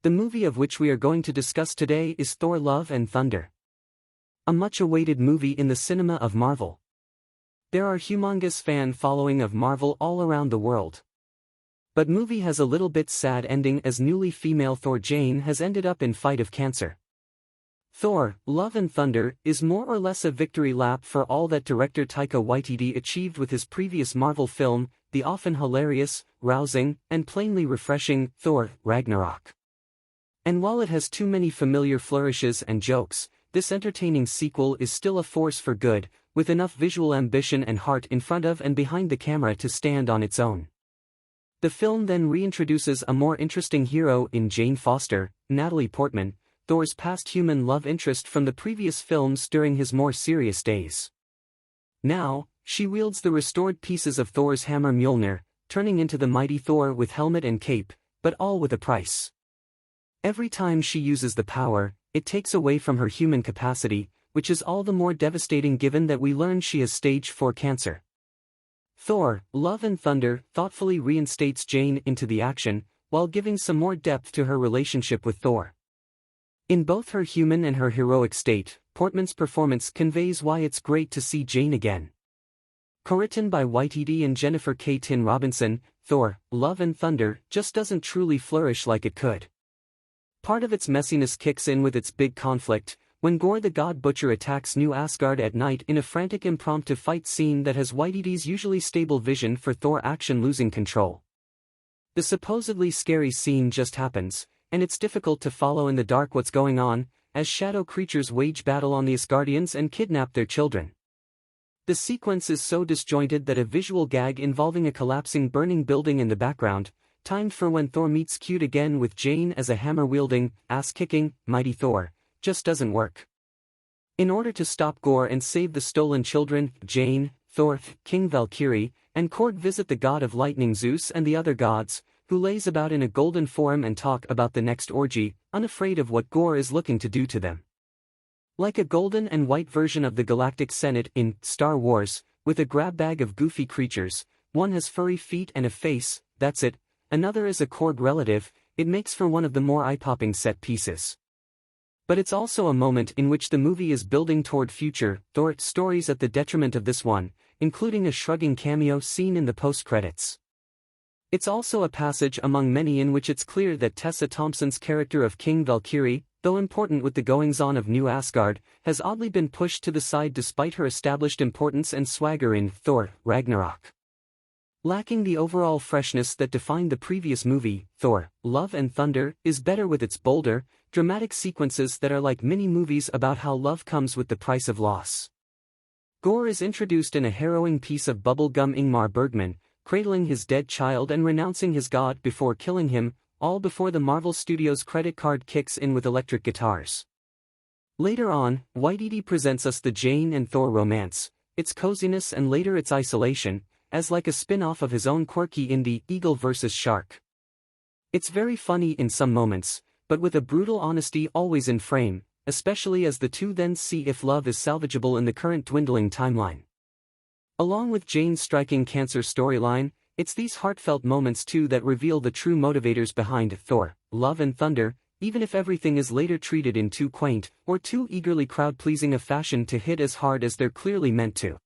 The movie of which we are going to discuss today is Thor: Love and Thunder. A much-awaited movie in the cinema of Marvel. There are humongous fan following of Marvel all around the world. But movie has a little bit sad ending as newly female Thor Jane has ended up in fight of cancer. Thor: Love and Thunder is more or less a victory lap for all that director Taika Waititi achieved with his previous Marvel film, the often hilarious, rousing, and plainly refreshing Thor: Ragnarok. And while it has too many familiar flourishes and jokes, this entertaining sequel is still a force for good, with enough visual ambition and heart in front of and behind the camera to stand on its own. The film then reintroduces a more interesting hero in Jane Foster, Natalie Portman, Thor's past human love interest from the previous films during his more serious days. Now, she wields the restored pieces of Thor's hammer Mjolnir, turning into the mighty Thor with helmet and cape, but all with a price. Every time she uses the power, it takes away from her human capacity, which is all the more devastating given that we learn she has stage 4 cancer. Thor: Love and Thunder thoughtfully reinstates Jane into the action, while giving some more depth to her relationship with Thor. In both her human and her heroic state, Portman's performance conveys why it's great to see Jane again. Co-written by Waititi and Jennifer K. Tin Robinson, Thor: Love and Thunder just doesn't truly flourish like it could. Part of its messiness kicks in with its big conflict, when Gore the God Butcher attacks New Asgard at night in a frantic impromptu fight scene that has Waititi's usually stable vision for Thor action losing control. The supposedly scary scene just happens, and it's difficult to follow in the dark what's going on, as shadow creatures wage battle on the Asgardians and kidnap their children. The sequence is so disjointed that a visual gag involving a collapsing burning building in the background, timed for when Thor meets cute again with Jane as a hammer-wielding, ass-kicking, mighty Thor, just doesn't work. In order to stop Gore and save the stolen children, Jane, Thor, King Valkyrie, and Korg visit the god of lightning Zeus and the other gods, who lays about in a golden form and talk about the next orgy, unafraid of what Gore is looking to do to them. Like a golden and white version of the Galactic Senate in Star Wars, with a grab bag of goofy creatures, one has furry feet and a face, that's it, another is a Korg relative. It makes for one of the more eye-popping set pieces. But it's also a moment in which the movie is building toward future Thor stories at the detriment of this one, including a shrugging cameo scene in the post-credits. It's also a passage among many in which it's clear that Tessa Thompson's character of King Valkyrie, though important with the goings-on of New Asgard, has oddly been pushed to the side despite her established importance and swagger in Thor: Ragnarok. Lacking the overall freshness that defined the previous movie, Thor: Love and Thunder is better with its bolder, dramatic sequences that are like mini-movies about how love comes with the price of loss. Gore is introduced in a harrowing piece of bubblegum Ingmar Bergman, cradling his dead child and renouncing his god before killing him, all before the Marvel Studios credit card kicks in with electric guitars. Later on, Waititi presents us the Jane and Thor romance, its coziness and later its isolation, as like a spin-off of his own quirky indie Eagle vs. Shark. It's very funny in some moments, but with a brutal honesty always in frame, especially as the two then see if love is salvageable in the current dwindling timeline. Along with Jane's striking cancer storyline, it's these heartfelt moments too that reveal the true motivators behind Thor: Love and Thunder, even if everything is later treated in too quaint or too eagerly crowd-pleasing a fashion to hit as hard as they're clearly meant to.